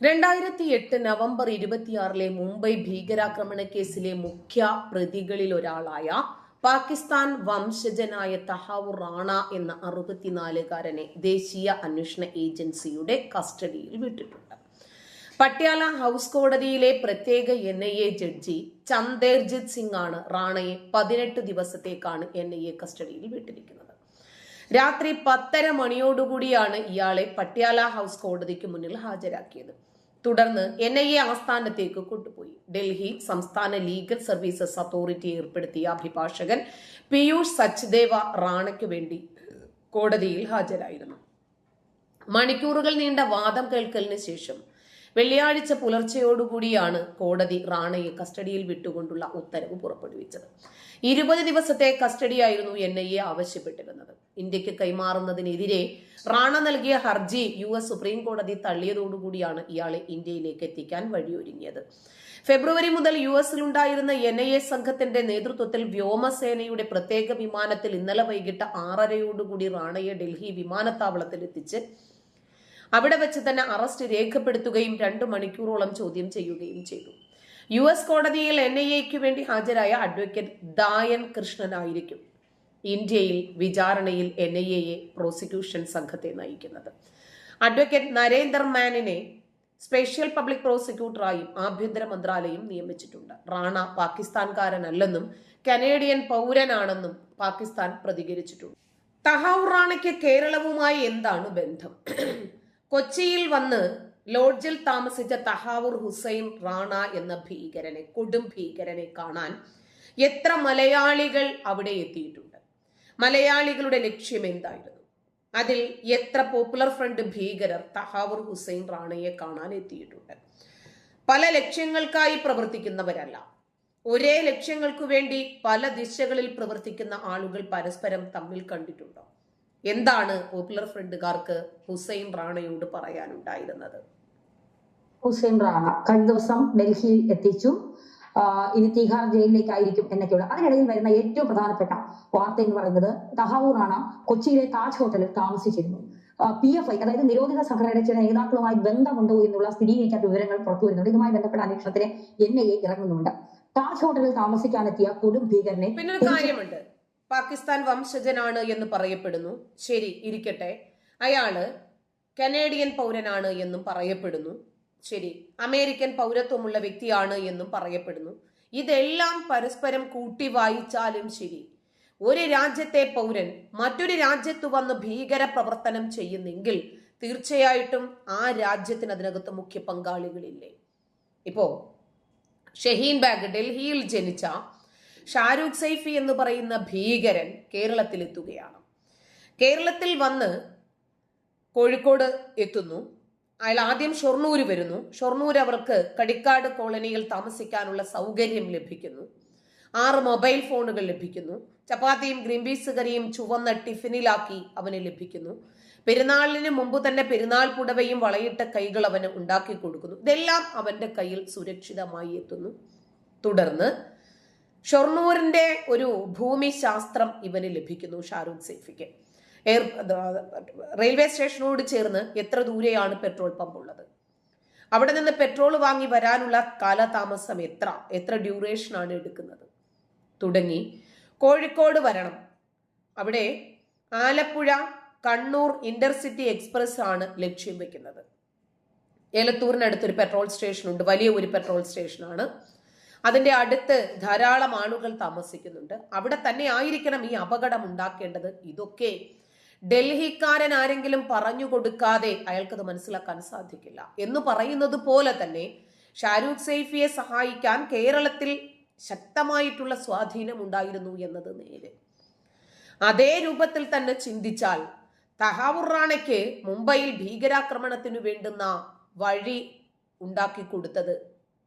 2008 November 26 Mumbai ഭീകരാക്രമണ കേസിലെ മുഖ്യ പ്രതികളിൽ ഒരാളായ പാകിസ്ഥാൻ വംശജനായ തഹാവൂർ റാണ എന്ന 64-കാരനെ ദേശീയ അന്വേഷണ ഏജൻസിയുടെ കസ്റ്റഡിയിൽ വിട്ടിട്ടുണ്ട്. പട്യാല ഹൗസ് കോടതിയിലെ പ്രത്യേക NIA ജഡ്ജി ചന്ദേർജിത് സിംഗ് ആണ് റാണയെ 18 ദിവസത്തേക്കാണ് NIA കസ്റ്റഡിയിൽ വിട്ടിരിക്കുന്നത്. രാത്രി 10:30 മണിയോടുകൂടിയാണ് ഇയാളെ പട്യാല ഹൗസ് കോടതിക്ക് മുന്നിൽ ഹാജരാക്കിയത്. തുടർന്ന് NIA ആസ്ഥാനത്തേക്ക് കൊണ്ടുപോയി. ഡൽഹി സംസ്ഥാന ലീഗൽ സർവീസസ് അതോറിറ്റി ഏർപ്പെടുത്തിയ അഭിഭാഷകൻ പീയൂഷ് സച്ദേവ റാണയ്ക്ക് വേണ്ടി കോടതിയിൽ ഹാജരായിരുന്നു. മണിക്കൂറുകൾ നീണ്ട വാദം കേൾക്കലിന് ശേഷം വെള്ളിയാഴ്ച പുലർച്ചെയോടുകൂടിയാണ് കോടതി റാണയെ കസ്റ്റഡിയിൽ വിട്ടുകൊണ്ടുള്ള ഉത്തരവ് പുറപ്പെടുവിച്ചത്. 20 ദിവസത്തെ കസ്റ്റഡിയായിരുന്നു NIA ആവശ്യപ്പെട്ടിരുന്നത്. ഇന്ത്യക്ക് കൈമാറുന്നതിനെതിരെ റാണ നൽകിയ ഹർജി US സുപ്രീം കോടതി തള്ളിയതോടുകൂടിയാണ് ഇയാളെ ഇന്ത്യയിലേക്ക് എത്തിക്കാൻ വഴിയൊരുങ്ങിയത്. ഫെബ്രുവരി മുതൽ US-ലുണ്ടായിരുന്ന NIA സംഘത്തിന്റെ നേതൃത്വത്തിൽ വ്യോമസേനയുടെ പ്രത്യേക വിമാനത്തിൽ ഇന്നലെ വൈകിട്ട് 6:30 റാണയെ ഡൽഹി വിമാനത്താവളത്തിൽ എത്തിച്ച് അവിടെ വെച്ച് തന്നെ അറസ്റ്റ് രേഖപ്പെടുത്തുകയും 2 മണിക്കൂറോളം ചോദ്യം ചെയ്യുകയും ചെയ്തു. US കോടതിയിൽ NIAയ്ക്ക് വേണ്ടി ഹാജരായ അഡ്വക്കേറ്റ് ദായൻ കൃഷ്ണനായിരിക്കും ഇന്ത്യയിൽ വിചാരണയിൽ NIA പ്രോസിക്യൂഷൻ സംഘത്തെ നയിക്കുന്നത്. അഡ്വക്കേറ്റ് നരേന്ദർ മാനിനെ സ്പെഷ്യൽ പബ്ലിക് പ്രോസിക്യൂട്ടറായും ആഭ്യന്തര മന്ത്രാലയം നിയമിച്ചിട്ടുണ്ട്. റാണ പാകിസ്ഥാൻകാരനല്ലെന്നും കനേഡിയൻ പൗരനാണെന്നും പാകിസ്ഥാൻ പ്രതികരിച്ചിട്ടുണ്ട്. തഹാവൂർ റാണയ്ക്ക് കേരളവുമായി എന്താണ് ബന്ധം? കൊച്ചിയിൽ വന്ന് ലോഡ്ജിൽ താമസിച്ച തഹാവൂർ ഹുസൈൻ റാണ എന്ന കൊടും ഭീകരനെ കാണാൻ എത്ര മലയാളികൾ അവിടെ എത്തിയിട്ടുണ്ട്? മലയാളികളുടെ ലക്ഷ്യം എന്തായിരുന്നു? അതിൽ എത്ര പോപ്പുലർ ഫ്രണ്ട് ഭീകരർ തഹാവൂർ ഹുസൈൻ റാണയെ കാണാൻ എത്തിയിട്ടുണ്ട്? പല ലക്ഷ്യങ്ങൾക്കായി പ്രവർത്തിക്കുന്നവരല്ല, ഒരേ ലക്ഷ്യങ്ങൾക്കു വേണ്ടി പല ദിശകളിൽ പ്രവർത്തിക്കുന്ന ആളുകൾ പരസ്പരം തമ്മിൽ കണ്ടിട്ടുണ്ടോ? എന്താണ് പോപ്പുലർ ഫ്രണ്ടുകാർക്ക് ഹുസൈൻ റാണയോട് പറയാനുണ്ടായിരുന്നത്? ഹുസൈൻ റാണ കഴിഞ്ഞ ദിവസം ഡൽഹിയിൽ എത്തിച്ചു. ഇനി തിഹാർ ജയിലിലേക്കായിരിക്കും എന്നൊക്കെയുള്ള. അതിനിടയിൽ വരുന്ന ഏറ്റവും പ്രധാനപ്പെട്ട വാർത്ത എന്ന് പറയുന്നത് തഹാവൂർ റാണ കൊച്ചിയിലെ താജ് ഹോട്ടലിൽ താമസിച്ചിരുന്നു. PFI അതായത് നിരോധിത സംഘടനയുടെ ചില നേതാക്കളുമായി ബന്ധമുണ്ടോ എന്നുള്ള സ്ഥിരീകരിക്കാത്ത വിവരങ്ങൾ പുറത്തു വരുന്നുണ്ട്. ഇതുമായി ബന്ധപ്പെട്ട അന്വേഷണത്തിന് NIA ഇറങ്ങുന്നുണ്ട്. താജ് ഹോട്ടലിൽ താമസിക്കാനെത്തിയ കൊടും ഭീകരനെ പിന്നൊരു കാര്യമുണ്ട്. പാകിസ്ഥാൻ വംശജനാണ് എന്ന് പറയപ്പെടുന്നു. ശരി, ഇരിക്കട്ടെ. അയാള് കനേഡിയൻ പൗരനാണ് എന്നും പറയപ്പെടുന്നു. ശരി, അമേരിക്കൻ പൗരത്വമുള്ള വ്യക്തിയാണ് എന്നും പറയപ്പെടുന്നു. ഇതെല്ലാം പരസ്പരം കൂട്ടി വായിച്ചാലും ശരി, ഒരു രാജ്യത്തെ പൗരൻ മറ്റൊരു രാജ്യത്ത് വന്ന് ഭീകര പ്രവർത്തനം ചെയ്യുന്നെങ്കിൽ തീർച്ചയായിട്ടും ആ രാജ്യത്തിന് അതിനകത്ത് മുഖ്യ പങ്കാളികളില്ലേ? ഇപ്പോ ഷഹീൻ ബാഗ് ഡൽഹിയിൽ ജനിച്ച ഷാരൂഖ് സൈഫി എന്ന് പറയുന്ന ഭീകരൻ കേരളത്തിലെത്തുകയാണ്. കേരളത്തിൽ വന്ന് കോഴിക്കോട് എത്തുന്നു. അയാൾ ആദ്യം ഷൊർണൂർ വരുന്നു. ഷൊർണൂർ അവർക്ക് കടിക്കാട് കോളനിയിൽ താമസിക്കാനുള്ള സൗകര്യം ലഭിക്കുന്നു. 6 മൊബൈൽ ഫോണുകൾ ലഭിക്കുന്നു. ചപ്പാത്തിയും ഗ്രീൻ പീസ് കറിയും ചുവന്ന ടിഫിനിലാക്കി അവന് ലഭിക്കുന്നു. പെരുന്നാളിന് മുമ്പ് തന്നെ പെരുന്നാൾ പുടവയും വളയിട്ട കൈകൾ അവന് ഉണ്ടാക്കി കൊടുക്കുന്നു. ഇതെല്ലാം അവന്റെ കയ്യിൽ സുരക്ഷിതമായി എത്തുന്നു. തുടർന്ന് ഷൊർണൂരിന്റെ ഒരു ഭൂമിശാസ്ത്രം ഇവന് ലഭിക്കുന്നു. ഷാരൂഖ് സൈഫിക്ക് റെയിൽവേ സ്റ്റേഷനോട് ചേർന്ന് എത്ര ദൂരെയാണ് പെട്രോൾ പമ്പ് ഉള്ളത്, അവിടെ നിന്ന് പെട്രോൾ വാങ്ങി വരാനുള്ള കാലതാമസം എത്ര ഡ്യൂറേഷനാണ് എടുക്കുന്നത് തുടങ്ങി കോഴിക്കോട് വരണം. അവിടെ ആലപ്പുഴ കണ്ണൂർ ഇന്റർസിറ്റി എക്സ്പ്രസ് ആണ് ലക്ഷ്യം വെക്കുന്നത്. എലത്തൂരിനടുത്തൊരു പെട്രോൾ സ്റ്റേഷൻ ഉണ്ട്, വലിയ ഒരു പെട്രോൾ സ്റ്റേഷനാണ്. അതിന്റെ അടുത്ത് ധാരാളം ആളുകൾ താമസിക്കുന്നുണ്ട്. അവിടെ തന്നെ ആയിരിക്കണം ഈ അപകടം ഉണ്ടാക്കേണ്ടത്. ഇതൊക്കെ ഡൽഹിക്കാരൻ ആരെങ്കിലും പറഞ്ഞു കൊടുക്കാതെ അയാൾക്കത് മനസ്സിലാക്കാൻ സാധിക്കില്ല. എന്ന് പറയുന്നത് പോലെ തന്നെ ഷാരൂഖ് സൈഫിയെ സഹായിക്കാൻ കേരളത്തിൽ ശക്തമായിട്ടുള്ള സ്വാധീനം ഉണ്ടായിരുന്നു എന്നത് നേര്. അതേ രൂപത്തിൽ തന്നെ ചിന്തിച്ചാൽ തഹാവൂർ റാണയ്ക്ക് മുംബൈയിൽ ഭീകരാക്രമണത്തിനു വേണ്ടുന്ന വഴി ഉണ്ടാക്കി കൊടുത്തത്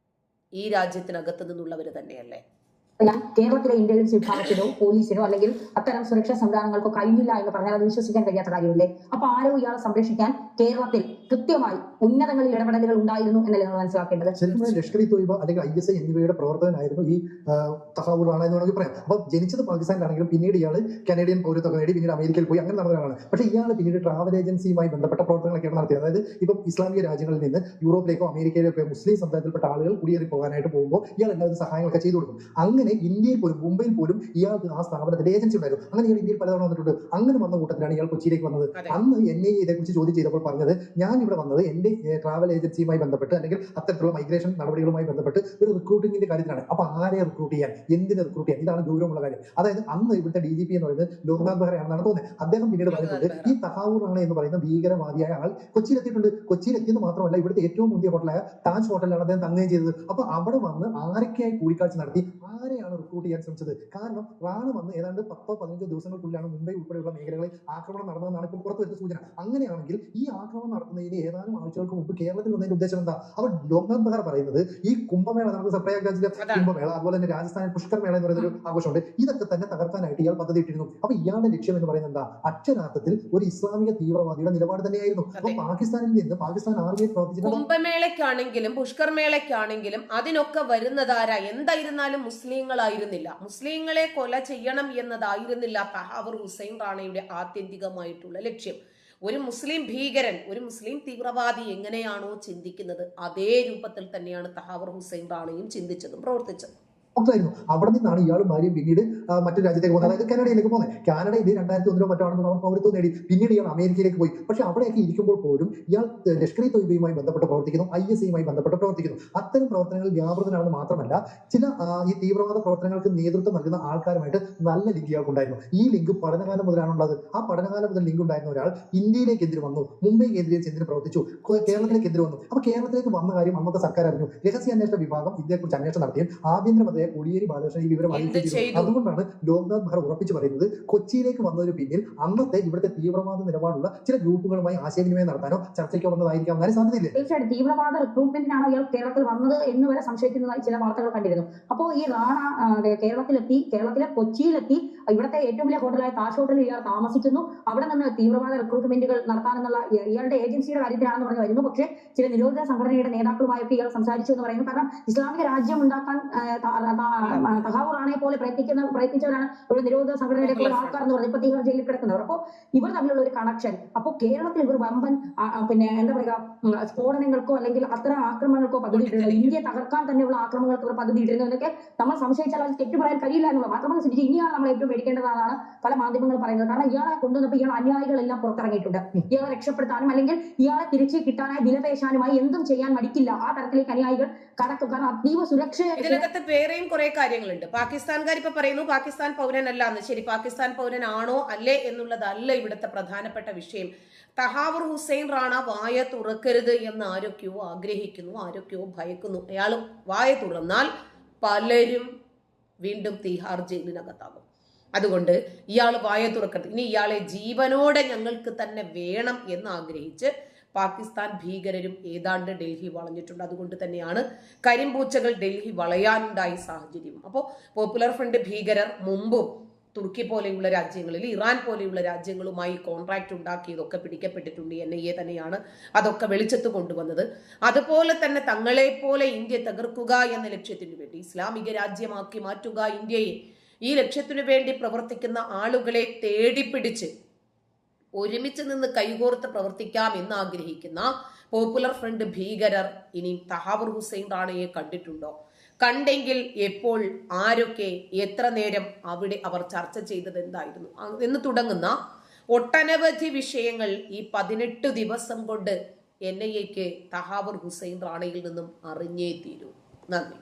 ഈ രാജ്യത്തിനകത്ത് നിന്നുള്ളവർ തന്നെയല്ലേ? കേരളത്തിലെ ഇന്റലിജൻസ് വിഭാഗത്തിനോ പോലീസിനോ അല്ലെങ്കിൽ അത്തരം സുരക്ഷാ സംവിധാനങ്ങൾക്കോ കഴിഞ്ഞില്ല എന്ന് പറഞ്ഞാൽ അത് വിശ്വസിക്കാൻ കഴിയാത്ത കാര്യമില്ലേ? അപ്പൊ ആരോ ഇയാളെ സംരക്ഷിക്കാൻ കേരളത്തിൽ കൃത്യമായി ഉന്നതങ്ങളിൽ ഇടപെടലുകൾ ഉണ്ടായിരുന്നു എന്നല്ലേ നമ്മൾ മനസ്സിലാക്കേണ്ടത്. ശരിക്കും ലഷ്കർ ഇ തോയ്ബ അല്ലെങ്കിൽ ISI എന്നിവയുടെ പ്രവർത്തകനായിരുന്നു ഈ തഹാവൂർ റാണ എന്ന് വേണമെങ്കിൽ പറയാം. അപ്പോൾ ജനിച്ചത് പാകിസ്ഥാനിലാണെങ്കിലും പിന്നീട് ഇയാൾ കനേഡിയൻ പൗരത്വം നേടി പിന്നീട് അമേരിക്കയിൽ പോയി അങ്ങനെ നടന്നതാണ്. പക്ഷേ ഇയാൾ പിന്നീട് ട്രാവൽ ഏജൻസിയുമായി ബന്ധപ്പെട്ട പ്രവർത്തനങ്ങളൊക്കെയാണ് നടത്തിയത്. അതായത് ഇപ്പം ഇസ്ലാമിക രാജ്യങ്ങളിൽ നിന്ന് യൂറോപ്പിലേക്കോ അമേരിക്കയിലേക്കോ മുസ്ലിം സമുദായത്തിൽപ്പെട്ട ആളുകൾ കുടിയേറി പോകാനായിട്ട് പോകുമ്പോൾ ഇയാൾ എല്ലാവരും സഹായങ്ങളൊക്കെ ചെയ്തു കൊടുക്കും. അങ്ങനെ ഇന്ത്യയിൽ പോലും മുംബൈയിൽ പോലും ഇയാൾക്ക് ആ സ്ഥാപനത്തിന്റെ ഏജൻസി ഉണ്ടായിരുന്നു. അങ്ങനെ ഇയാൾ ഇന്ത്യയിൽ പലതവണ വന്നിട്ടുണ്ട്. അങ്ങനെ വന്ന കൂട്ടത്തിലാണ് ഇയാൾ കൊച്ചിയിലേക്ക് വന്നത്. അന്ന് എന്നെ ഇതേക്കുറിച്ച് ചോദ്യം ചെയ്തപ്പോൾ പറഞ്ഞത്, ഞാൻ ഇവിടെ വന്നത് എന്റെ ട്രാവൽ ഏജൻസിയുമായി ബന്ധപ്പെട്ട് അല്ലെങ്കിൽ അത്തരത്തിലുള്ള മൈഗ്രേഷൻ നടപടികളുമായി ബന്ധപ്പെട്ട് ഒരു റിക്രൂട്ടിംഗിന്റെ കാര്യത്തിലാണ്. അപ്പൊ ആരെ റിക്രൂട്ട് ചെയ്യാൻ, എന്തിനെ റിക്രൂട്ട് ചെയ്യാൻ, ഇതാണ് ഗൗരവമുള്ള കാര്യം. അതായത് അന്ന് ഇവിടുത്തെ DGP എന്ന് പറയുന്നത് ലോക്നാഥ് ബെഹ്റയാണെന്നാണ് തോന്നുന്നത്. അദ്ദേഹം പിന്നീട് പറയുന്നത് ഈ തഹാവൂർ റാണ എന്ന് പറയുന്ന ഭീകരവാദിയായ ആൾ കൊച്ചിയിലെത്തിയിട്ടുണ്ട്. കൊച്ചിയിലെത്തിയെന്ന് മാത്രമല്ല ഇവിടുത്തെ ഏറ്റവും മുന്തിയ ഹോട്ടലായ താജ് ഹോട്ടലിലാണ് അദ്ദേഹം തങ്ങുകയും ചെയ്തത്. അപ്പൊ അവിടെ വന്ന് ആരൊക്കെയായി കൂടിക്കാഴ്ച നടത്തി, ആരെയാണ് റിക്രൂട്ട് ചെയ്യാൻ ശ്രമിച്ചത്? കാരണം റാണ വന്ന് ഏതാണ്ട് 10-15 ദിവസങ്ങൾക്കുള്ളിലാണ് മുംബൈ ഉൾപ്പെടെയുള്ള മേഖലകളിൽ ആക്രമണം നടന്നതെന്നാണ് ഇപ്പോൾ പുറത്തുവരുന്ന സൂചന. അങ്ങനെയാണെങ്കിൽ ഈ ആക്രമണം നടത്തുന്നതിന് ഏതാനും ആഴ്ചകൾക്ക് മുമ്പ് കേരളത്തിൽ വന്നതിന്റെ ഉദ്ദേശം എന്താ? അവർ ലോക്നാഥ് ബെഹ്റ പറയുന്നത് ഈ കുംഭമേള നടക്കുന്ന പ്രയാഗ്രാജിലെ കുംഭമേള, അതുപോലെ തന്നെ രാജസ്ഥാനിൽ പുഷ്കർ മേള എന്ന് പറയുന്ന ഒരു ആഘോഷമുണ്ട്. ഇതൊക്കെ തന്നെ തകർക്കാനായിട്ട് ഇയാൾ പദ്ധതി ഇട്ടിരുന്നു. അപ്പൊ ഇയാളുടെ ലക്ഷ്യം എന്ന് പറയുന്നത് എന്താ? അക്ഷരാർത്ഥത്തിൽ ഒരു ഇസ്ലാമിക തീവ്രവാദിയുടെ നിലപാട് തന്നെയായിരുന്നു. അപ്പൊ പാകിസ്ഥാനിൽ നിന്ന് പാകിസ്ഥാൻ ആർമിയിൽ പ്രവർത്തിച്ചിട്ടുണ്ട്. കുംഭമേളയ്ക്കാണെങ്കിലും പുഷ്കർ മേളയ്ക്കാണെങ്കിലും അതിനൊക്കെ വരുന്നതാരാ? എന്തായിരുന്നാലും മുസ്ലിങ്ങളായിരുന്നില്ല. മുസ്ലിങ്ങളെ കൊല ചെയ്യണം എന്നതായിരുന്നില്ല തഹാവൂർ ഹുസൈൻ റാണയുടെ ആത്യന്തികമായിട്ടുള്ള ലക്ഷ്യം. ഒരു മുസ്ലിം ഭീകരൻ, ഒരു മുസ്ലിം തീവ്രവാദി എങ്ങനെയാണോ ചിന്തിക്കുന്നത് അതേ രൂപത്തിൽ തന്നെയാണ് തഹാവൂർ ഹുസൈൻ റാണയും ചിന്തിച്ചതും പ്രവർത്തിച്ചതും. ഒക്കെയായിരുന്നു. അവിടെ നിന്നാണ് ഇയാളും ഭാര്യയും പിന്നീട് മറ്റൊരു രാജ്യത്തേക്ക് പോകുന്നത്, അതായത് കാനഡയിലേക്ക് പോകുന്നത്. കാനഡയിൽ 2001 മറ്റോ ആണെന്ന് അവർ പൗരത്വം നേടി. പിന്നീട് ഇയാൾ അമേരിക്കയിലേക്ക് പോയി. പക്ഷെ അവിടെയൊക്കെ ഇരിക്കുമ്പോൾ പോലും ഇയാൾ ലഷ്കർ ഇ തോയ്ബയുമായി ബന്ധപ്പെട്ട് പ്രവർത്തിക്കുന്നു, ISIയുമായി ബന്ധപ്പെട്ട് പ്രവർത്തിക്കുന്നു. അത്തരം പ്രവർത്തനങ്ങളിൽ വ്യാപൃതനാണെന്ന് മാത്രമല്ല ചില ഈ തീവ്രവാദ പ്രവർത്തനങ്ങൾക്ക് നേതൃത്വം നൽകുന്ന ആൾക്കാരുമായിട്ട് നല്ല ലിങ്ക് ഇയാൾക്കുണ്ടായിരുന്നു. ഈ ലിങ്ക് പഠനകാലം മുതലാണുള്ളത്. ആ പഠനകാലം മുതൽ ലിങ്ക് ഉണ്ടായിരുന്ന ഒരാൾ ഇന്ത്യയിലേക്ക് എന്തിനു വന്നു, മുംബൈ കേന്ദ്രീകരിച്ച് എന്തിനു പ്രവർത്തിച്ചു, കേരളത്തിലേക്ക് എന്തിനു വന്നു. അപ്പൊ കേരളത്തിലേക്ക് വന്ന കാര്യം അന്നത്തെ സർക്കാർ അറിഞ്ഞു. രഹസ്യാന്വേഷണ വിഭാഗം ഇതേക്കുറിച്ച് അന്വേഷണം നടത്തിയും ആഭ്യന്തര കോടിയേരി ബാലകൃഷ്ണൻ ഈ വിവരം അറിയിച്ചിരുന്നു. അതുകൊണ്ടാണ് ലോക്നാഥ് ബെഹ്റ ഉറപ്പിച്ചു പറയുന്നത് കൊച്ചിയിലേക്ക് വന്നതിന് പിന്നിൽ അന്നത്തെ ഇവിടുത്തെ തീവ്രവാദ നിലപാടുള്ള ചില ഗ്രൂപ്പുകളുമായി ആശയവിനിമയം നടത്താനോ ചർച്ചയ്ക്കോ വന്നതായിരിക്കാം. അങ്ങനെ സാധ്യതയില്ലേ? തീർച്ചയായിട്ടും തീവ്രവാദ റിക്രൂട്ട്മെന്റിനാണോ ഇയാൾ കേരളത്തിൽ വന്നത് എന്ന് വരെ സംശയിക്കുന്നതായി ചില വാർത്തകൾ കണ്ടിരുന്നു. അപ്പോൾ ഈ റാണ കേരളത്തിലെ കൊച്ചിയിലെത്തി ഇവിടുത്തെ ഏറ്റവും വലിയ ഹോട്ടലായ താജ് ഹോട്ടലിൽ ഇയാൾ താമസിക്കുന്നു. അവിടെ നിന്ന് തീവ്രവാദ റിക്രൂട്ട്മെന്റുകൾ നടത്താനെന്നുള്ള ഇയാളുടെ ഏജൻസിയുടെ കാര്യത്തിലാണെന്ന് പറഞ്ഞു വരുന്നു. പക്ഷേ ചില നിരോധിത സംഘടനയുടെ നേതാക്കളുമായൊക്കെ ഇയാൾ സംസാരിച്ചു എന്ന് പറയുന്നു. കാരണം ഇസ്ലാമിക രാജ്യം ഉണ്ടാക്കാൻ തഹാവൂർ റാണയെ പോലെ പ്രയത്നിച്ചവരാണ് ഒരു നിരോധിത സംഘടനയുടെ ആൾക്കാർ എന്ന് പറഞ്ഞ് ഇപ്പൊ തീഹാർ ജയിലിൽ കിടക്കുന്നവർ. അപ്പോൾ ഇവർ തമ്മിലുള്ള ഒരു കണക്ഷൻ. അപ്പോൾ കേരളത്തിൽ ഇവർ വമ്പൻ പിന്നെ എന്താ പറയുക സ്ഫോടനങ്ങൾക്കോ അല്ലെങ്കിൽ അത്തരം ആക്രമണങ്ങൾക്കോ പദ്ധതിയിട്ടിരുന്നു. ഇന്ത്യയെ തകർക്കാൻ തന്നെയുള്ള ആക്രമണങ്ങൾക്ക് ഇവർ പദ്ധതിയിട്ടിരുന്നു എന്നൊക്കെ നമ്മൾ സംശയിച്ചാൽ അത് തെറ്റു പറയാൻ കഴിയില്ല എന്നുള്ളത്. മാത്രമല്ല ഇനിയാണ് നമ്മൾ ഏറ്റവും പേടിക്കേണ്ടതാണ് പല മാധ്യമങ്ങൾ പറയുന്നത്. കാരണം ഇയാളെ കൊണ്ടുവന്നപ്പോൾ ഇയാൾ അനുയായികളെല്ലാം പുറത്തിറങ്ങിയിട്ടുണ്ട്. ഇയാളെ രക്ഷപ്പെടുത്താനും അല്ലെങ്കിൽ ഇയാളെ തിരിച്ച് കിട്ടാനായി വിലപേശാനുമായി എന്തും ചെയ്യാൻ മടിക്കില്ല. ആ തരത്തിലേക്ക് അനുയായികൾ കടക്കും. കാരണം അതീവ സുരക്ഷ. ഇതിനകത്ത് വേറെയും കുറെ കാര്യങ്ങളുണ്ട്. പാകിസ്ഥാൻകാർ ഇപ്പൊ പറയുന്നു പാകിസ്ഥാൻ പൗരനല്ല എന്ന്. ശരി, പാകിസ്ഥാൻ പൗരനാണോ അല്ലേ എന്നുള്ളതല്ല ഇവിടുത്തെ പ്രധാനപ്പെട്ട വിഷയം. തഹാവൂർ ഹുസൈൻ റാണ വായ തുറക്കരുത് എന്ന് ആരൊക്കെയോ ആഗ്രഹിക്കുന്നു, ആരൊക്കെയോ ഭയക്കുന്നു. അയാൾ വായ തുറന്നാൽ പലരും വീണ്ടും തീഹാർ ജയിലിനകത്താകും. അതുകൊണ്ട് ഇയാൾ വായ തുറക്കരുത്. ഇനി ഇയാളെ ജീവനോടെ ഞങ്ങൾക്ക് തന്നെ വേണം എന്ന് ആഗ്രഹിച്ച് പാകിസ്ഥാൻ ഭീകരരും ഏതാണ്ട് ഡൽഹി വളഞ്ഞിട്ടുണ്ട്. അതുകൊണ്ട് തന്നെയാണ് കരിമ്പൂച്ചകൾ ഡൽഹി വളയാനുണ്ടായ സാഹചര്യം. അപ്പോൾ പോപ്പുലർ ഫ്രണ്ട് ഭീകരർ മുമ്പും തുർക്കി പോലെയുള്ള രാജ്യങ്ങളിൽ, ഇറാൻ പോലെയുള്ള രാജ്യങ്ങളുമായി കോൺട്രാക്ട് ഉണ്ടാക്കിയതൊക്കെ പിടിക്കപ്പെട്ടിട്ടുണ്ട്. NIA തന്നെയാണ് അതൊക്കെ വെളിച്ചത്ത് കൊണ്ടുവന്നത്. അതുപോലെ തന്നെ തങ്ങളെപ്പോലെ ഇന്ത്യ തകർക്കുക എന്ന ലക്ഷ്യത്തിനു വേണ്ടി, ഇസ്ലാമിക രാജ്യമാക്കി മാറ്റുക ഇന്ത്യയെ, ഈ ലക്ഷ്യത്തിനു വേണ്ടി പ്രവർത്തിക്കുന്ന ആളുകളെ തേടിപ്പിടിച്ച് ഒരുമിച്ച് നിന്ന് കൈകോർത്ത് പ്രവർത്തിക്കാം എന്ന് ആഗ്രഹിക്കുന്ന പോപ്പുലർ ഫ്രണ്ട് ഭീകരർ ഇനി തഹാവൂർ ഹുസൈൻ റാണയെ കണ്ടിട്ടുണ്ടോ? കണ്ടെങ്കിൽ എപ്പോൾ, ആരൊക്കെ, എത്ര നേരം അവിടെ അവർ ചർച്ച ചെയ്തത് എന്തായിരുന്നു എന്ന് തുടങ്ങുന്ന ഒട്ടനവധി വിഷയങ്ങൾ ഈ 18 ദിവസം കൊണ്ട് NIAക്ക് തഹാവൂർ ഹുസൈൻ റാണയിൽ നിന്നും അറിഞ്ഞേ തീരൂ. നന്ദി.